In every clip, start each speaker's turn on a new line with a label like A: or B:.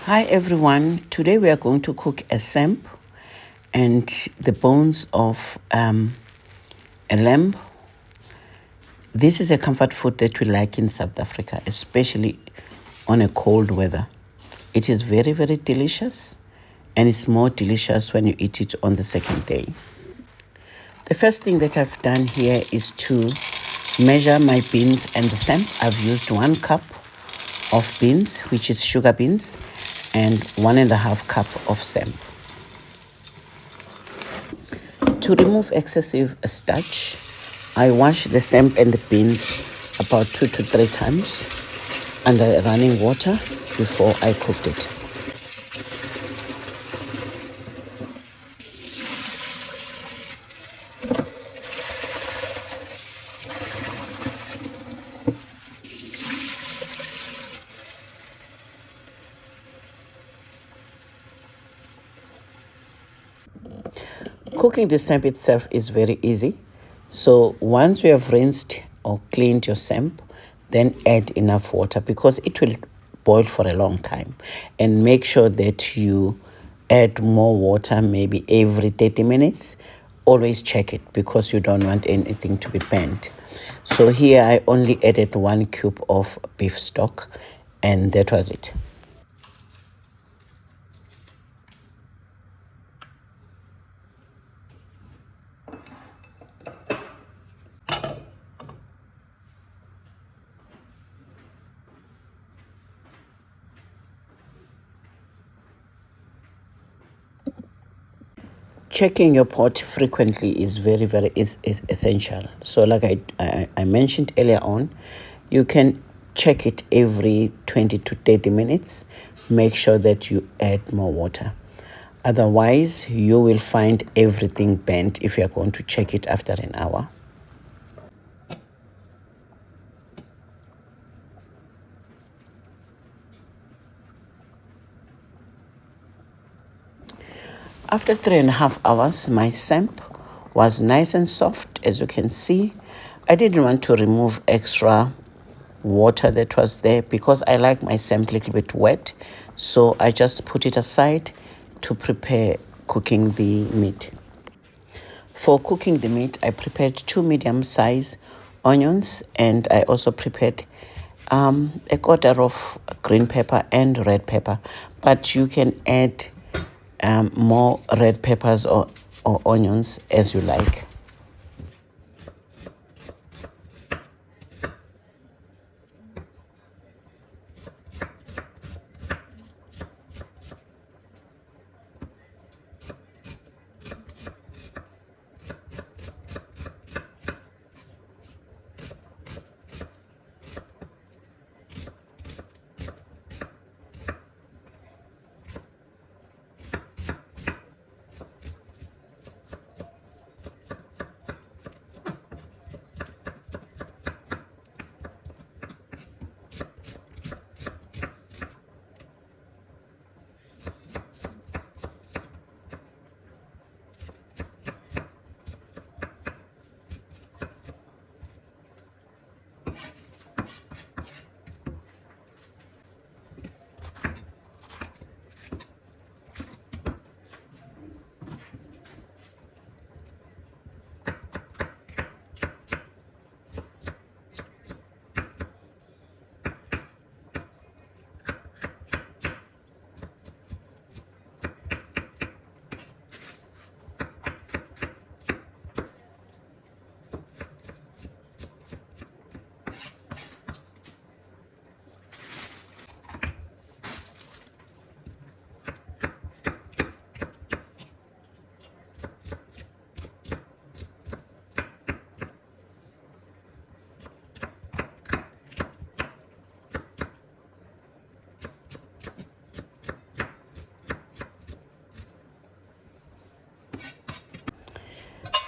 A: Hi everyone, today we are going to cook a samp and the bones of a lamb. This is a comfort food that we like in South Africa, especially on a cold weather. It is very, very delicious, and it's more delicious when you eat it on the second day. The first thing that I've done here is to measure my beans and the samp. I've used 1 cup of beans, which is sugar beans, and 1.5 cup of samp. To remove excessive starch, I wash the samp and the beans about 2 to 3 times under running water before I cooked it. Cooking the samp itself is very easy. So once you have rinsed or cleaned your samp, then add enough water because it will boil for a long time. And make sure that you add more water maybe every 30 minutes. Always check it because you don't want anything to be burnt. So here I only added 1 cube of beef stock, and that was it. Checking your pot frequently is very is essential. So like I mentioned earlier on, you can check it every 20 to 30 minutes. Make sure that you add more water. Otherwise, you will find everything burnt if you are going to check it after an hour. After 3.5 hours, my samp was nice and soft, as you can see. I didn't want to remove extra water that was there because I like my samp a little bit wet. So I just put it aside to prepare cooking the meat. For cooking the meat, I prepared 2 medium-sized onions, and I also prepared a quarter of green pepper and red pepper. But you can add more red peppers or onions as you like.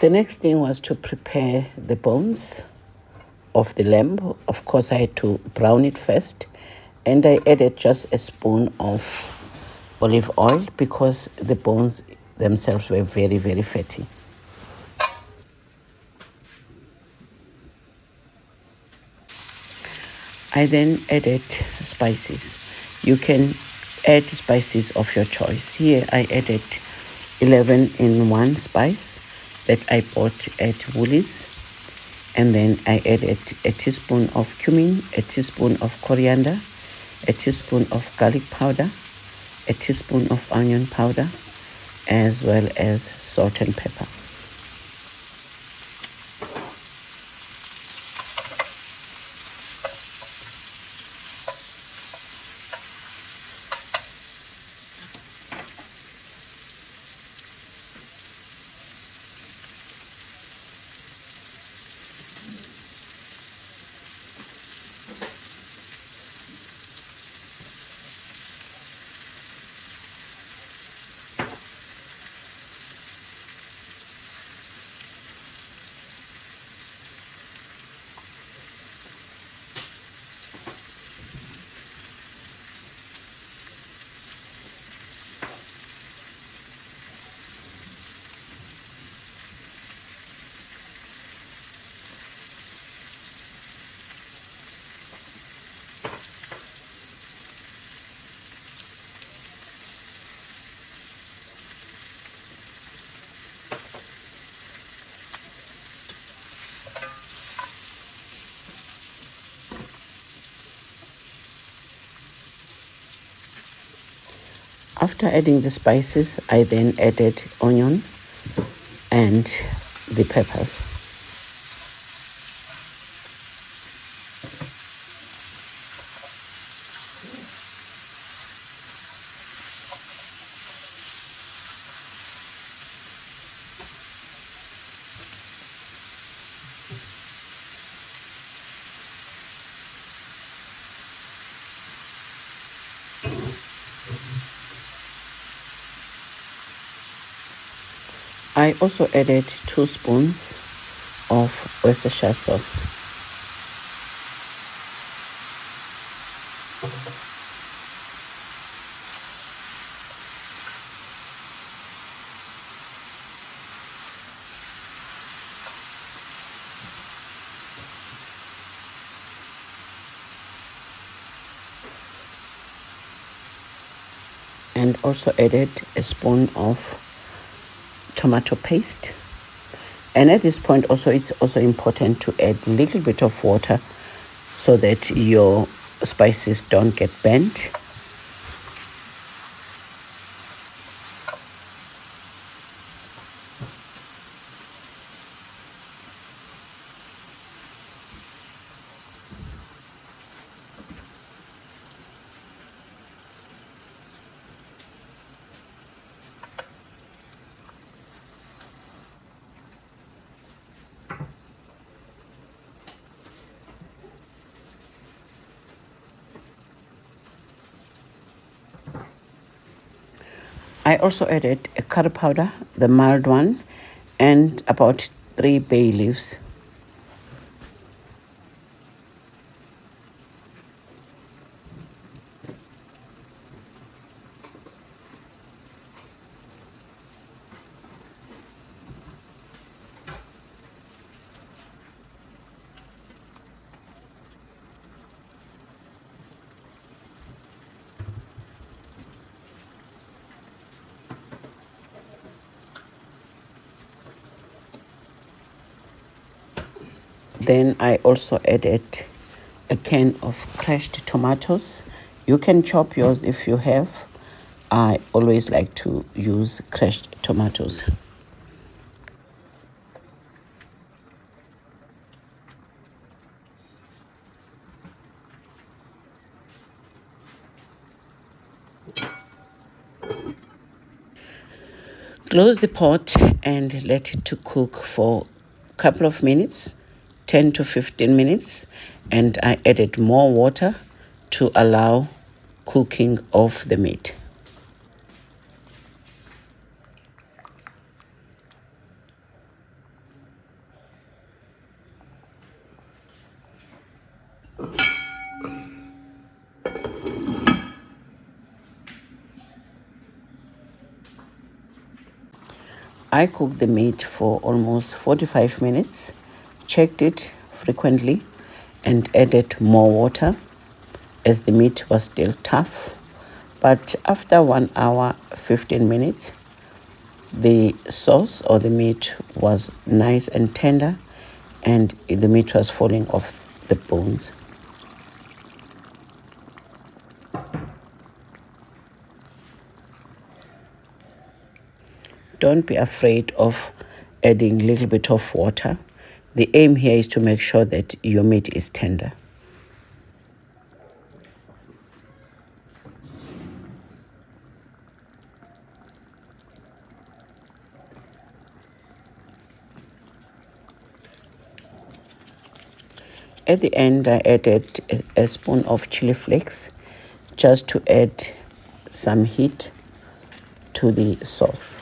A: The next thing was to prepare the bones of the lamb. Of course, I had to brown it first, and I added just a spoon of olive oil because the bones themselves were very fatty. I then added spices. You can add spices of your choice. Here I added 11 in one spice that I bought at Woolies. And then I added a teaspoon of cumin, a teaspoon of coriander, a teaspoon of garlic powder, a teaspoon of onion powder, as well as salt and pepper. After adding the spices, I then added onion and the peppers. I also added 2 spoons of Worcestershire sauce. And also added a spoon of tomato paste. And at this point also, it's also important to add a little bit of water so that your spices don't get burnt. I also added a curry powder, the mild one, and about 3 bay leaves. Then I also added a can of crushed tomatoes. You can chop yours if you have. I always like to use crushed tomatoes. Close the pot and let it to cook for a couple of minutes, 10 to 15 minutes, and I added more water to allow cooking of the meat. I cooked the meat for almost 45 minutes, checked it frequently, and added more water as the meat was still tough. But after 1 hour, 15 minutes, the sauce or the meat was nice and tender, and the meat was falling off the bones. Don't be afraid of adding a little bit of water. The aim here is to make sure that your meat is tender. At the end, I added a spoon of chili flakes just to add some heat to the sauce.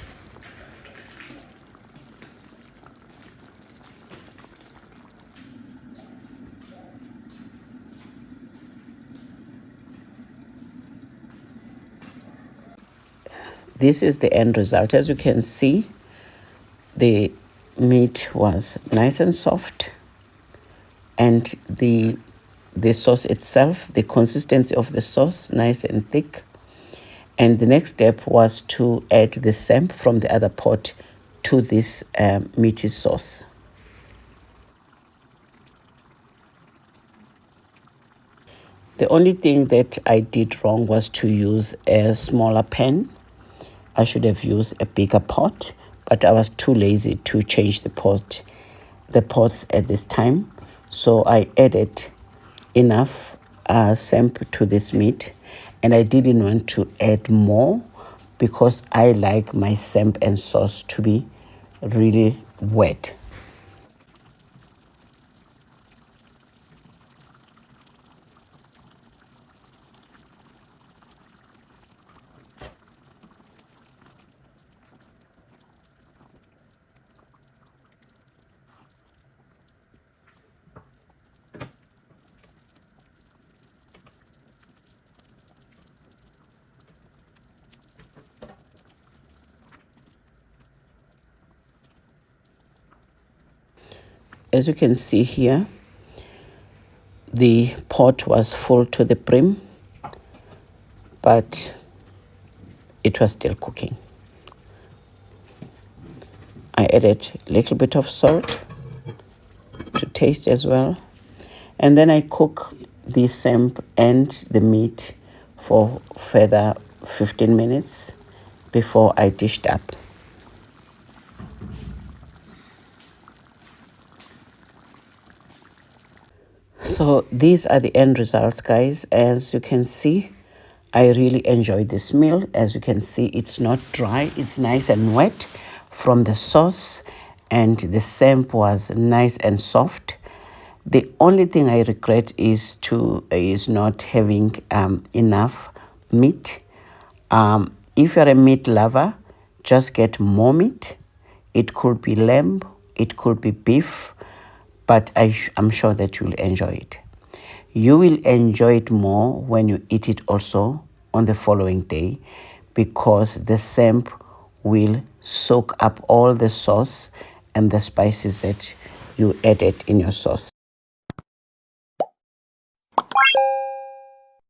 A: This is the end result. As you can see, the meat was nice and soft, and the sauce itself, the consistency of the sauce, nice and thick. And the next step was to add the samp from the other pot to this meaty sauce. The only thing that I did wrong was to use a smaller pan. I should have used a bigger pot, but I was too lazy to change the pots at this time. So I added enough samp to this meat, and I didn't want to add more because I like my samp and sauce to be really wet. As you can see here, the pot was full to the brim, but it was still cooking. I added a little bit of salt to taste as well. And then I cook the samp and the meat for further 15 minutes before I dished up. So these are the end results, guys. As you can see, I really enjoyed this meal. As you can see, it's not dry. It's nice and wet from the sauce, and the samp was nice and soft. The only thing I regret is not having enough meat. If you're a meat lover, just get more meat. It could be lamb, it could be beef, but I'm sure that you'll enjoy it. You will enjoy it more when you eat it also on the following day, because the samp will soak up all the sauce and the spices that you added in your sauce.